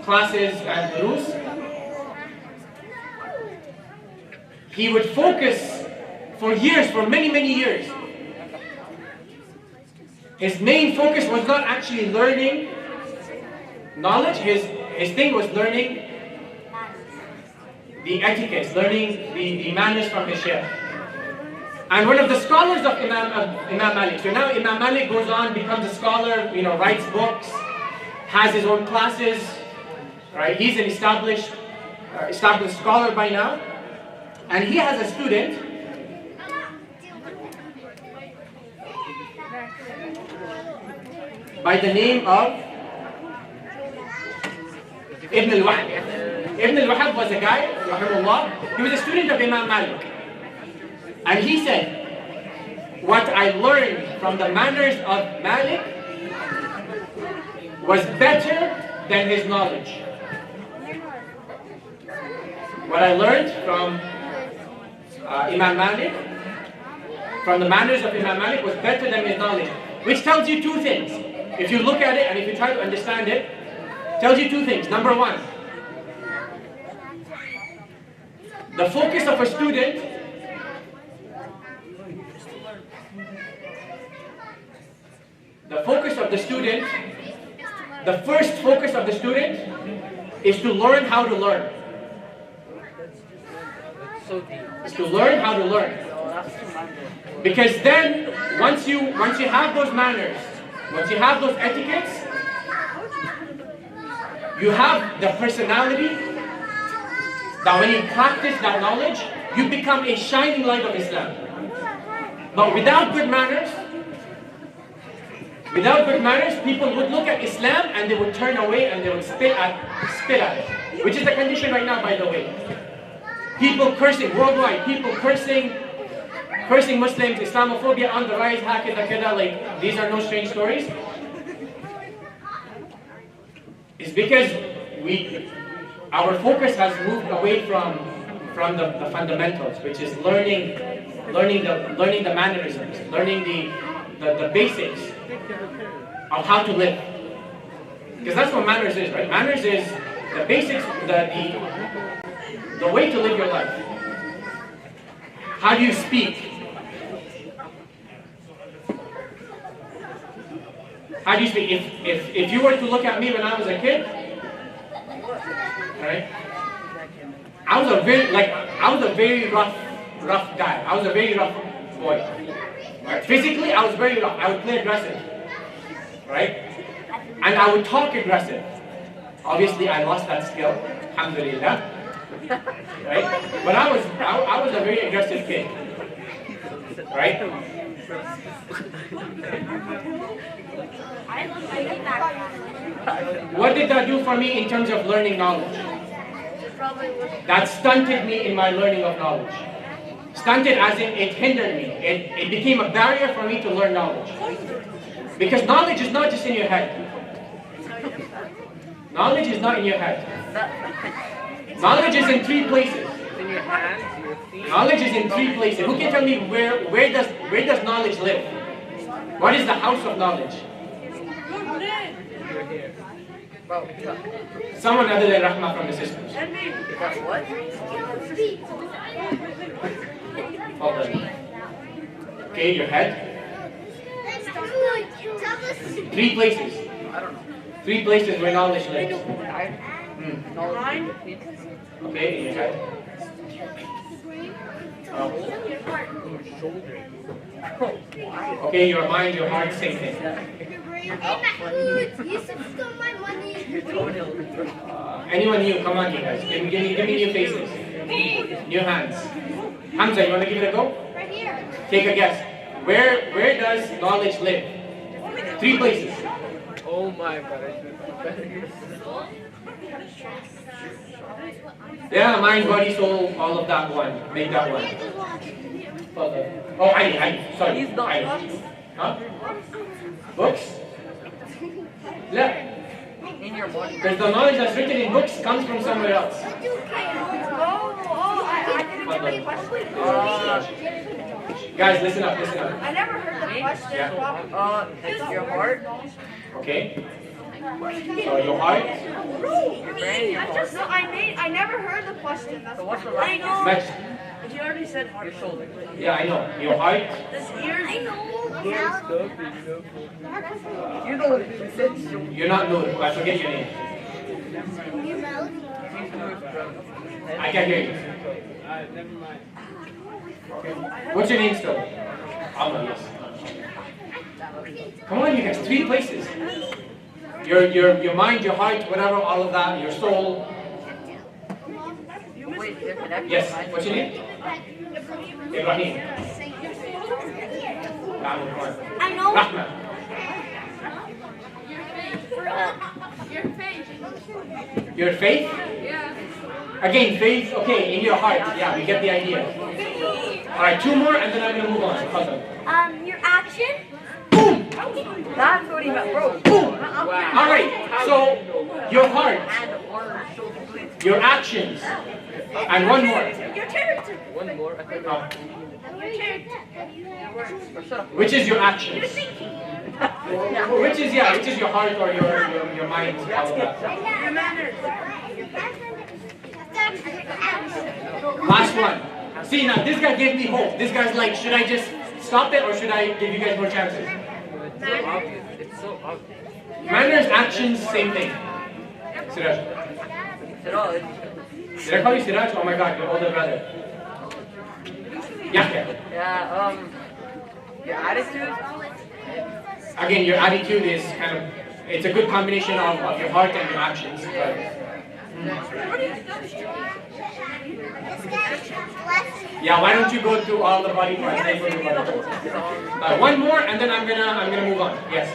classes and durus, he would focus for years, for many, many years. His main focus was not actually learning knowledge, his thing was learning the etiquettes, learning the manners from his shaykh. And one of the scholars of Imam Malik, so now Imam Malik goes on, becomes a scholar, writes books, has his own classes, right? He's an established scholar by now. And he has a student by the name of Ibn al-Wahab. Ibn al-Wahab was a guy, rahimahullah, he was a student of Imam Malik. And he said, what I learned from the manners of Malik was better than his knowledge. What I learned from Imam Malik, from the manners of Imam Malik, was better than his knowledge. Which tells you two things. If you look at it and if you try to understand it, tells you two things. Number one, the focus of a student the first focus of the student is to learn how to learn. Is to learn how to learn. Because then, once you have those manners, once you have those etiquettes, you have the personality that when you practice that knowledge, you become a shining light of Islam. But without good manners, people would look at Islam and they would turn away and they would spit at it. Which is the condition right now, by the way. People cursing worldwide, people cursing Muslims, Islamophobia on the rise, like these are no strange stories. It's because our focus has moved away from the fundamentals, which is learning the mannerisms, learning the basics of how to live. Because that's what manners is, right? Manners is the basics, the way to live your life. How do you speak? How do you speak? If you were to look at me when I was a kid, right? I was a very rough guy. I was a very rough boy. Right? Physically, I was very rough. I would play aggressive, right? And I would talk aggressive. Obviously, I lost that skill. Alhamdulillah. Right? But I was a very aggressive kid. Right? What did that do for me in terms of learning knowledge? That stunted me in my learning of knowledge. Stunted as in it hindered me. It became a barrier for me to learn knowledge. Because knowledge is not just in your head. Knowledge is not in your head. Knowledge is in three places. Knowledge is in three places. Who can tell me where does knowledge live? What is the house of knowledge? Someone other than Rahma from the sisters.
What?
Hold on. Okay, your head. Three places. Three places where knowledge lives. Okay, in your head. Okay, your mind, your heart, same thing. Anyone new? Come on, you guys. Give me new faces. New hands. Hamza, you want to give it a go?
Right here.
Take a guess. Where does knowledge live? 3 places.
Oh my god.
Yeah, mind, body, soul, all of that one. Make that one. Oh, I. Sorry.
He's not
I.
books.
Huh? Books? Look.
In your body.
Because the knowledge that's written in books comes from somewhere else.
I didn't
Guys, listen up.
I never heard the question.
Yeah.
It's your heart.
Okay. So your heart.
Your brain. Your heart.
I never heard the question.
So what's the right?
Next.
But you already said heart. Your shoulder.
Yeah, I know. Your heart.
This ears.
I know.
You know what you said.
You're not Noor. I forget your name.
Your mouth.
I can't hear you. What's your name still? Alma, yes. Come on, you guys. 3 places. Your mind, your heart, whatever, all of that, your soul.
Wait, they're connected.
Yes. What's your name? Ibrahim.
I know.
Rahman. Your faith? Again, faith, okay, in your heart. Yeah, we get the idea. Alright, 2 more and then I'm going to move on. Khattab.
Your action.
Boom!
That's what he meant, bro.
Boom! Alright, so your heart, your actions, and one more.
Your character.
One more. I think.
Oh.
Your character.
Which is your actions? Which is your heart or your mind? All of that.
Your manners.
Last one. See, now this guy gave me hope. This guy's like, should I just stop it or should I give you guys more chances?
It's so obvious. It's so obvious.
Manners, actions, same thing. Siraj. Did I call you Siraj? Oh my god, your older brother. Yeah.
Yeah, your attitude.
Again, your attitude is kind of, it's a good combination of your heart and your actions. But, yeah, why don't you go through all the body parts? Then go through body parts. One more, and then I'm gonna move on. Yes.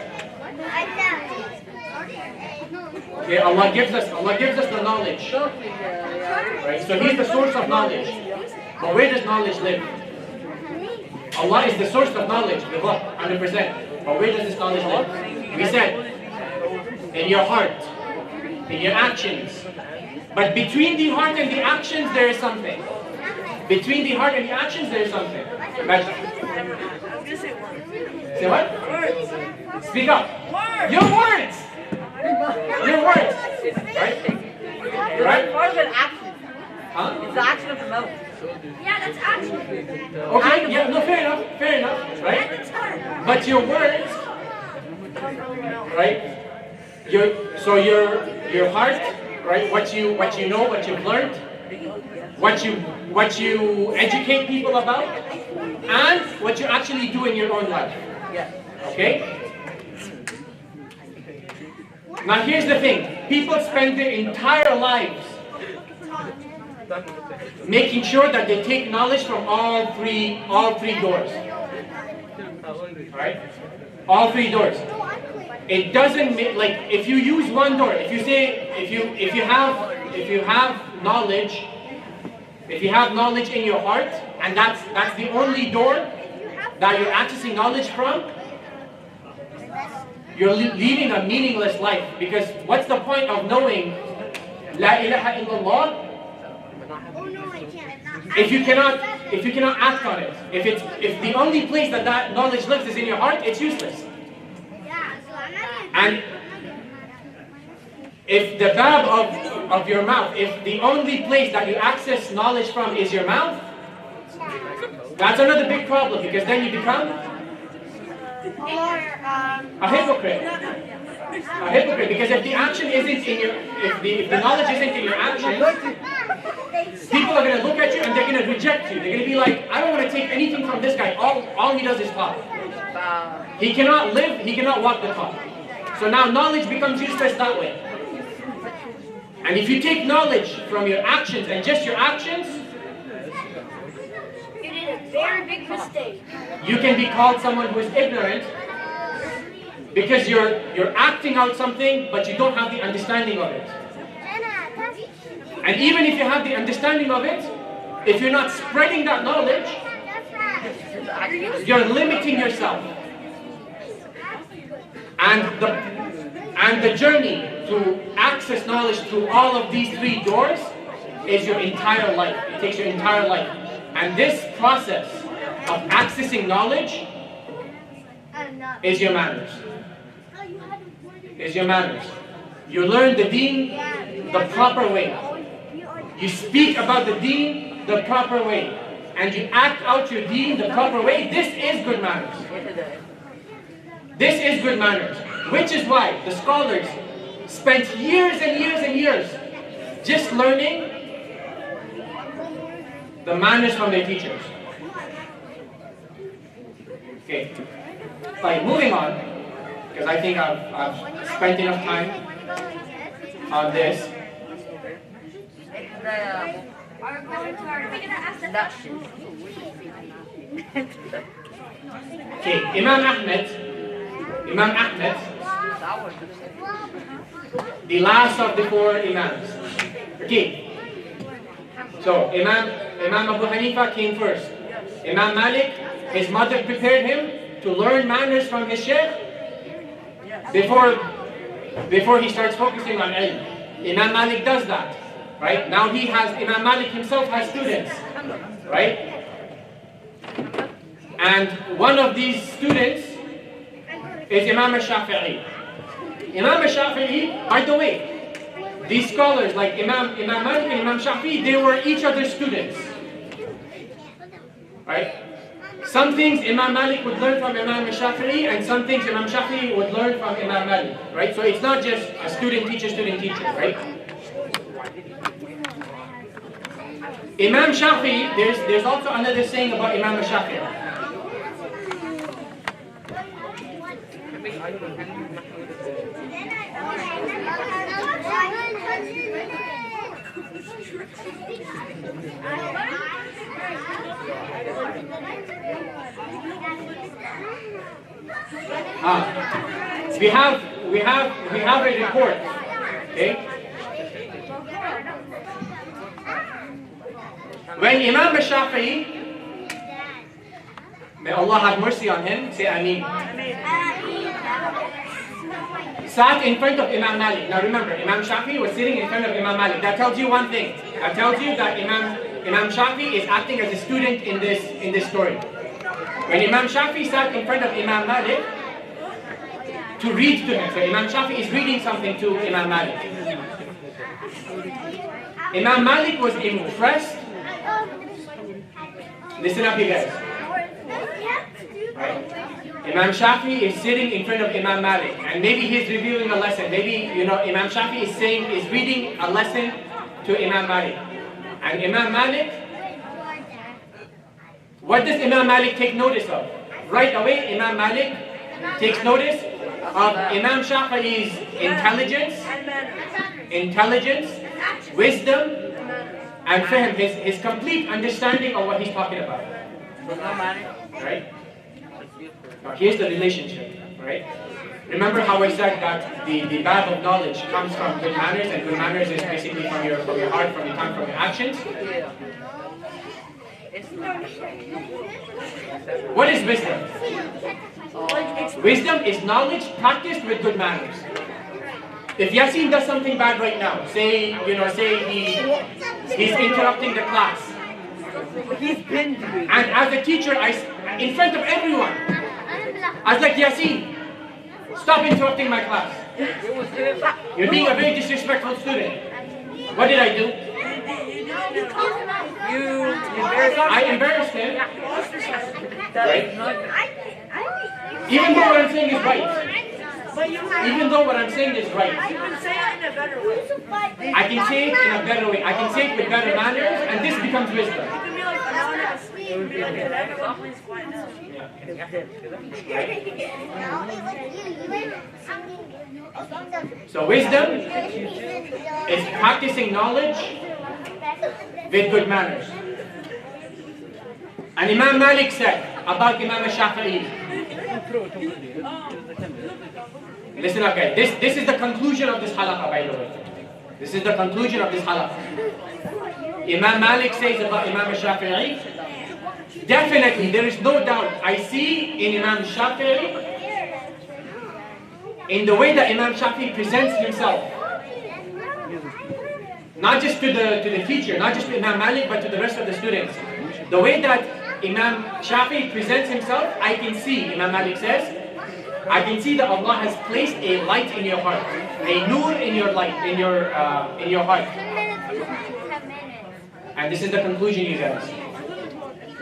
Okay, Allah gives us the knowledge. Right? So He's the source of knowledge. But where does knowledge live? Allah is the source of knowledge, 100%. But where does this knowledge live? We said, in your heart, in your actions. But between the heart and the actions, there is something. Between the heart and the actions, there is something. Imagine. Say what? Speak up. Your words! Your words! Right? Right?
Part of an action.
Huh?
It's the action of the mouth.
Yeah, that's action.
Okay, yeah, no, fair enough, right? But your words, right? Your heart, right? What you know, what you've learned, what you educate people about, and what you actually do in your own life.
Yeah.
Okay? Now here's the thing. People spend their entire lives making sure that they take knowledge from all three doors. Right? All 3 doors. It doesn't make, like, if you use one door, if you have knowledge in your heart, and that's the only door that you're accessing knowledge from, you're leading a meaningless life. Because what's the point of knowing La ilaha illallah if you cannot act on it? If the only place that knowledge lives is in your heart, it's useless. And if the bab of your mouth, if the only place that you access knowledge from is your mouth, that's another big problem, because then you become a hypocrite. A hypocrite, because if the action isn't in your, if the knowledge isn't in your action, people are going to look at you and they're going to reject you. They're going to be like, I don't want to take anything from this guy. All he does is talk. He cannot live, he cannot walk the talk. So now knowledge becomes useless that way. And if you take knowledge from your actions and just your actions,
You did a very big mistake.
you can be called someone who is ignorant because you're acting out something, but you don't have the understanding of it. And even if you have the understanding of it, if you're not spreading that knowledge, you're limiting yourself. And the journey to access knowledge through all of these three doors is your entire life. It takes your entire life. And this process of accessing knowledge is your manners. Is your manners. You learn the deen the proper way. You speak about the deen the proper way. And you act out your deen the proper way. This is good manners. This is good manners. Which is why the scholars spent years and years and years just learning the manners from their teachers. Okay. Like, moving on, because I think I've spent enough time on this. Okay, Imam Ahmed, the last of the four Imams. Okay, so Imam Abu Hanifa came first. Imam Malik, his mother prepared him to learn manners from his sheikh before he starts focusing on ilm. Imam Malik does that, right? Now Imam Malik himself has students, right? And one of these students is Imam al-Shafi'i. Imam al-Shafi'i, by the way, these scholars like Imam Malik and Imam Shafi'i, they were each other's students. Right? Some things Imam Malik would learn from Imam al-Shafi'i, and some things Imam Shafi'i would learn from Imam Malik. Right? So it's not just a student-teacher, right? Imam Shafi'i, there's also another saying about Imam al-Shafi'i. We have a report, okay? When Imam al-Shafi'i, may Allah have mercy on him, say Ameen, sat in front of Imam Malik. Now remember, Imam Shafi'i was sitting in front of Imam Malik. That tells you one thing. That tells you that Imam Shafi'i is acting as a student in this story. When Imam Shafi'i sat in front of Imam Malik to read to him, so Imam Shafi'i is reading something to Imam Malik. Imam Malik was impressed. Listen up, you guys. Right. Imam Shafi'i is sitting in front of Imam Malik, and maybe he's reviewing a lesson. Maybe, Imam Shafi'i is reading a lesson to Imam Malik. And Imam Malik, what does Imam Malik take notice of? Right away, Imam Malik takes notice of Imam Shafi'i's intelligence, wisdom, and fahm, his complete understanding of what he's talking about. Right? Now here's the relationship, right? Remember how I said that the bag of knowledge comes from good manners, and good manners is basically from your heart, from your tongue, from your actions? What is wisdom? Wisdom is knowledge practiced with good manners. If Yasin does something bad right now, say he's interrupting the class, and as a teacher, in front of everyone, I was like, Yasin, stop interrupting my class. You're being a very disrespectful student. What did I do? I embarrassed him. Right? Even though what I'm saying is right. Even though what I'm saying is right. I can say it in a better way. I can say it in a better way. I can say it with better manners, and this becomes wisdom. So wisdom is practicing knowledge with good manners. And Imam Malik said, about Imam Shafi'i. Listen up, guys. This is the conclusion of this halaqah, by the way. This is the conclusion of this halaqah. Imam Malik says about Imam Shafi'i, definitely, there is no doubt. I see in Imam Shafi'i, in the way that Imam Shafi'i presents himself, not just to the teacher, not just to Imam Malik, but to the rest of the students. The way that Imam Shafi'i presents himself, I can see, Imam Malik says, I can see that Allah has placed a light in your heart, a nur in your light, in your heart. And this is the conclusion, you guys.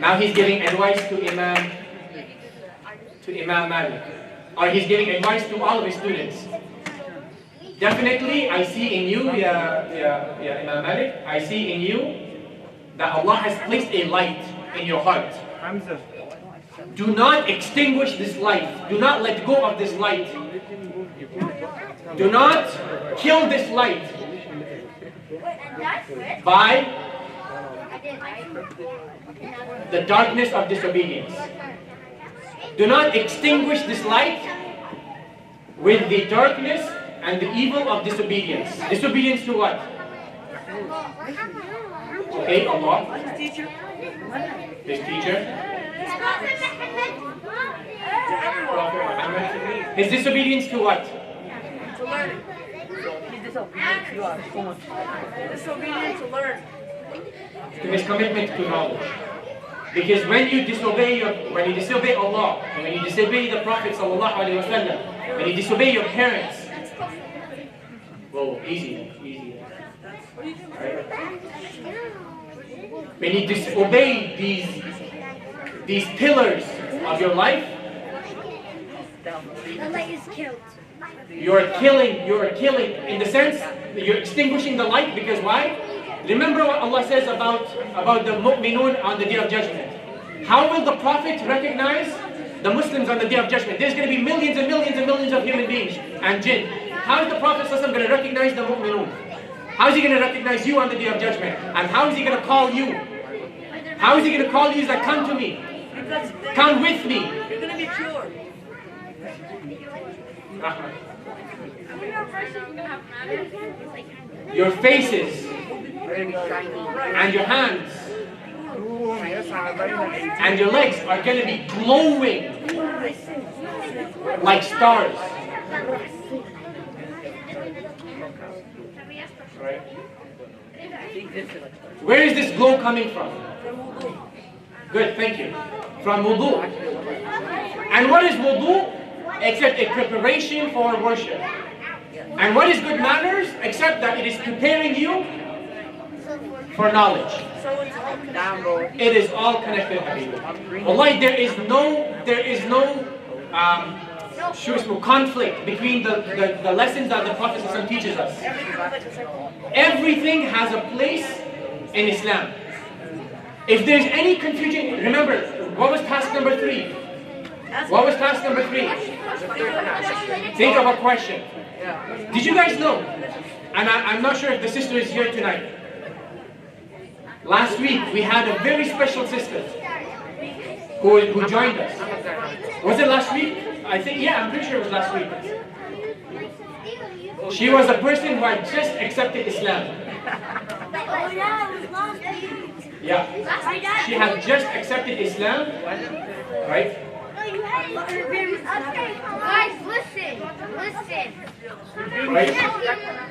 Now he's giving advice to Imam Malik, or he's giving advice to all of his students. Definitely, I see in you, Imam Malik, I see in you that Allah has placed a light in your heart. Do not extinguish this light. Do not let go of this light. Do not kill this light by the darkness of disobedience. Do not extinguish this light with the darkness and the evil of disobedience. Disobedience to what? Okay, Allah. His teacher. His disobedience to what?
To learn. He's disobedient to us. Disobedient to learn.
To his commitment to knowledge. Because when you disobey Allah, and when you disobey the Prophet ﷺ, when you disobey your parents, whoa, easy. Right? When you disobey these pillars of your life,
The light is killed.
you're killing, in the sense that you're extinguishing the light, because why? Remember what Allah says about the mu'minun on the Day of Judgment. How will the Prophet recognize the Muslims on the Day of Judgment? There's going to be millions and millions and millions of human beings and jinn. How is the Prophet ﷺ going to recognize the mu'minun? How is he going to recognize you on the Day of Judgment? And how is he going to call you? How is he going to call you? He's like, come to me. Come with me.
You're going to be pure.
Your faces and your hands and your legs are going to be glowing like stars. Right? Where is this glow coming from? Good, thank you. From wudu. And what is wudu? Except a preparation for worship. And what is good manners? Except that it is preparing you for knowledge. It is all connected. Wallahi, there is no conflict between the lessons that the Prophet ﷺ teaches us. Everything has a place in Islam. If there's any confusion, remember, what was task number 3? What was task number 3? Think of a question. Did you guys know? And I'm not sure if the sister is here tonight. Last week we had a very special sister who joined us. Was it last week? I think, yeah, I'm pretty sure it was last week. She was a person who had just accepted Islam. Yeah. She had just accepted Islam, right?
Guys, listen.
Right?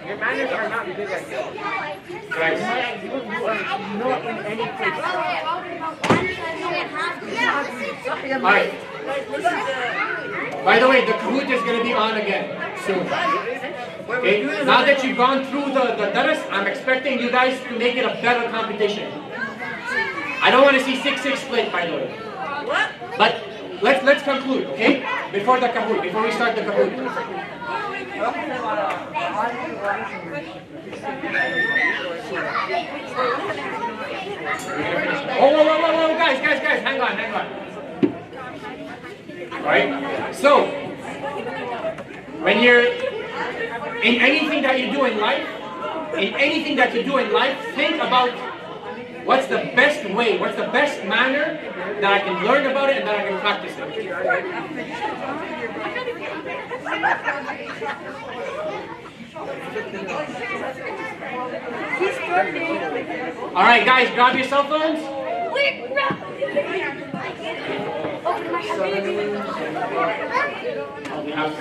Your manners are not good at all.
Guys.
Not in any place.
Alright. By the way, the Kahoot is going to be on again soon. Okay? Now that you've gone through the daras, I'm expecting you guys to make it a better competition. I don't want to see 6-6 split, by the way. But let's conclude, okay? Before the Kahoot, before we start the Kahoot. Whoa, guys, hang on. Right? So, when you're in anything that you do in life, think about what's the best way, what's the best manner that I can learn about it and that I can practice it. All right, guys, grab your cell phones. We have